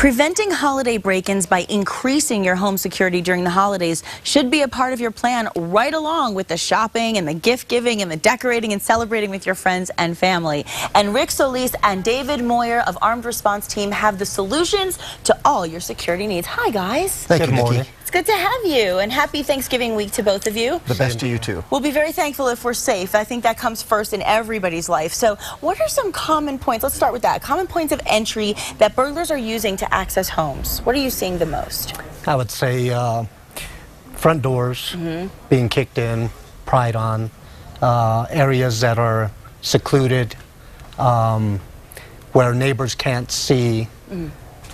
Preventing holiday break-ins by increasing your home security during the holidays should be a part of your plan right along with the shopping and the gift giving and the decorating and celebrating with your friends and family. And Rick Solis and David Meurer of Armed Response Team have the solutions to all your security needs. Hi, guys. Thank you, Nikki. It's good to have you, and happy Thanksgiving week to both of you. The best to you, too. We'll be very thankful if we're safe. I think that comes first in everybody's life. So what are some common points? Let's start with that. Common points of entry that burglars are using to access homes. What are you seeing the most? I would say front doors being kicked in, pried on, areas that are secluded, where neighbors can't see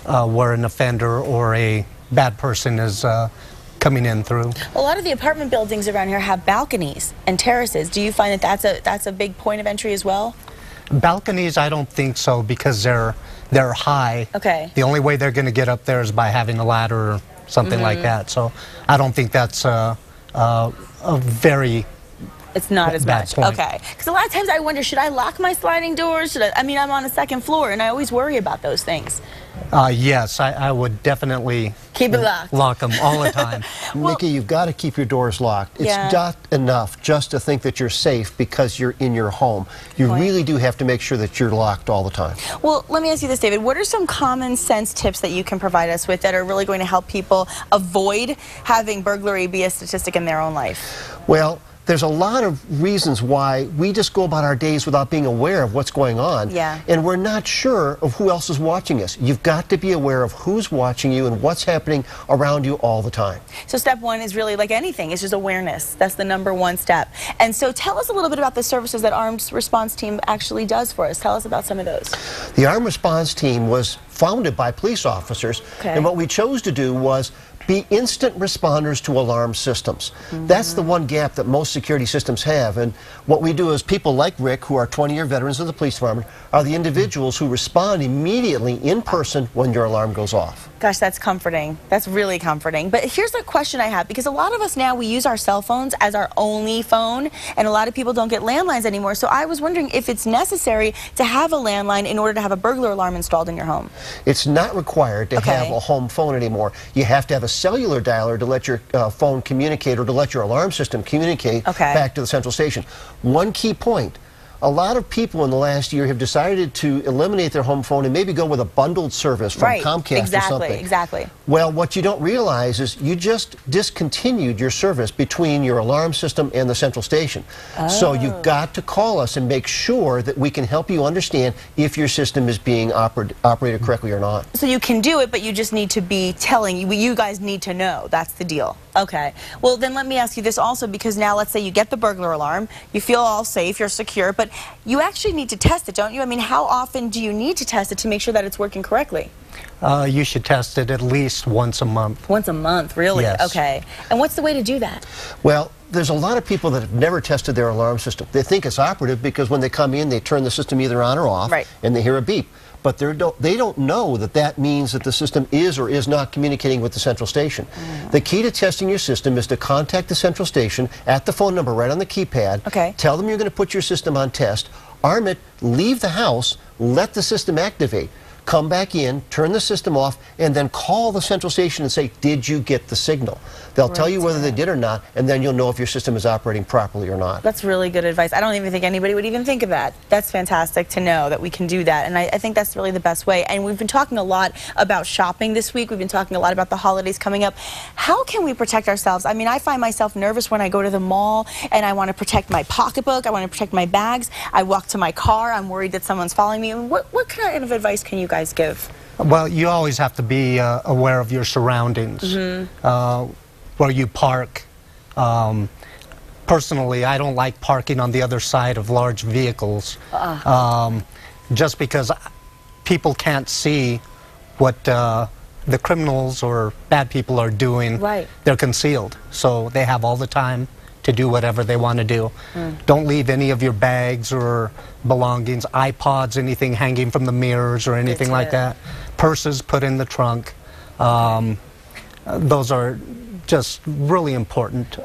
where an offender or a bad person is coming in through. A lot of the apartment buildings around here have balconies and terraces. Do you find that that's a big point of entry as well? Balconies, I don't think so, because they're high. Okay. The only way they're going to get up there is by having a ladder or something like that. So I don't think that's a very It's not as bad much. point. Okay. Because a lot of times I wonder, should I lock my sliding doors? I mean, I'm on a second floor, and I always worry about those things. Yes, I would definitely Keep it locked. Lock them all the time. Well, Nikki, you've got to keep your doors locked. It's not enough just to think that you're safe because you're in your home. You really do have to make sure that you're locked all the time. Well, let me ask you this, David. What are some common sense tips that you can provide us with that are really going to help people avoid having burglary be a statistic in their own life? Well, there's a lot of reasons why we just go about our days without being aware of what's going on. Yeah. And we're not sure of who else is watching us. You've got to be aware of who's watching you and what's happening around you all the time. So step one is really like anything. It's just awareness. That's the #1 step. And so tell us a little bit about the services that Armed Response Team actually does for us. Tell us about some of those. The Armed Response Team was founded by police officers. And what we chose to do was be instant responders to alarm systems. That's the one gap that most security systems have. And what we do is people like Rick, who are 20-year veterans of the police department, are the individuals who respond immediately in person when your alarm goes off. Gosh, that's comforting. That's really comforting. But here's a question I have, because a lot of us now, we use our cell phones as our only phone, and a lot of people don't get landlines anymore. So I was wondering if it's necessary to have a landline in order to have a burglar alarm installed in your home. It's not required to have a home phone anymore. You have to have a cellular dialer to let your phone communicate, or to let your alarm system communicate back to the central station. One key point: a lot of people in the last year have decided to eliminate their home phone and maybe go with a bundled service from Comcast or something. Exactly. Well, what you don't realize is you just discontinued your service between your alarm system and the central station. So you've got to call us and make sure that we can help you understand if your system is being operated correctly or not. So you can do it, but you just need to be telling you guys need to know. That's the deal. Okay. Well, then let me ask you this also, because now let's say you get the burglar alarm, you feel all safe, you're secure, but you actually need to test it, don't you? I mean, how often do you need to test it to make sure that it's working correctly? You should test it at least once a month. Once a month, really? Yes. Okay. And what's the way to do that? Well, there's a lot of people that have never tested their alarm system. They think it's operative because when they come in, they turn the system either on or off, and they hear a beep. But they don't know that that means that the system is or is not communicating with the central station. The key to testing your system is to contact the central station at the phone number right on the keypad. Tell them you're going to put your system on test, arm it, leave the house, let the system activate. Come back in, turn the system off, and then call the central station and say, did you get the signal? They'll tell you whether they did or not, and then you'll know if your system is operating properly or not. That's really good advice. I don't even think anybody would even think of that. That's fantastic to know that we can do that, and I think that's really the best way. And we've been talking a lot about shopping this week. We've been talking a lot about the holidays coming up. How can we protect ourselves? I mean, I find myself nervous when I go to the mall, and I want to protect my pocketbook. I want to protect my bags. I walk to my car. I'm worried that someone's following me. What kind of advice can you guys give? Well, you always have to be aware of your surroundings, where you park. Personally, I don't like parking on the other side of large vehicles, just because people can't see what the criminals or bad people are doing. They're concealed, so they have all the time to do whatever they want to do. Don't leave any of your bags or belongings, iPods, anything hanging from the mirrors or anything like that. Purses put in the trunk. Those are just really important.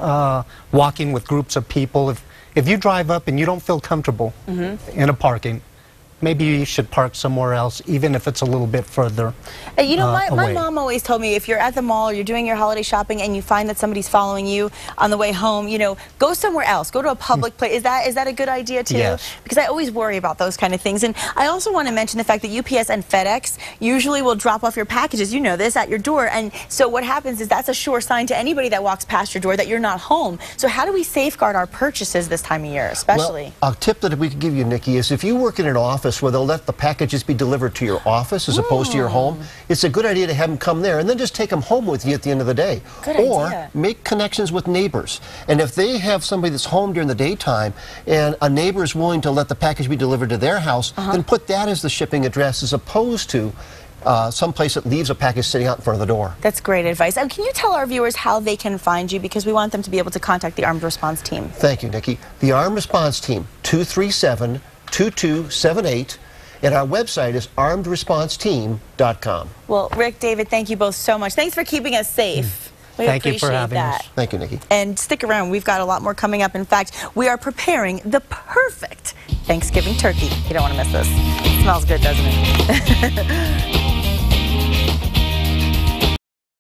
Walking with groups of people. If you drive up and you don't feel comfortable in a parking, maybe you should park somewhere else, even if it's a little bit further You know, my away. mom always told me, if you're at the mall or you're doing your holiday shopping and you find that somebody's following you on the way home, you know, go somewhere else. Go to a public place. Is that a good idea too? Yes. Because I always worry about those kind of things. And I also want to mention the fact that UPS and FedEx usually will drop off your packages, you know this, at your door. And so what happens is that's a sure sign to anybody that walks past your door that you're not home. So how do we safeguard our purchases this time of year, especially? Well, a tip that we could give you, Nikki, is if you work in an office where they'll let the packages be delivered to your office as opposed to your home, it's a good idea to have them come there and then just take them home with you at the end of the day. Good or idea. Make connections with neighbors. And if they have somebody that's home during the daytime and a neighbor is willing to let the package be delivered to their house, then put that as the shipping address as opposed to someplace that leaves a package sitting out in front of the door. That's great advice. And can you tell our viewers how they can find you, because we want them to be able to contact the Armed Response Team? Thank you, Nikki. The Armed Response Team, 237-2278. And our website is armedresponseteam.com. Well, Rick, David, thank you both so much. Thanks for keeping us safe. We Thank you for appreciate having that. us. Thank you, Nikki. And stick around. We've got a lot more coming up. In fact, we are preparing the perfect Thanksgiving turkey. You don't want to miss this. It smells good, doesn't it?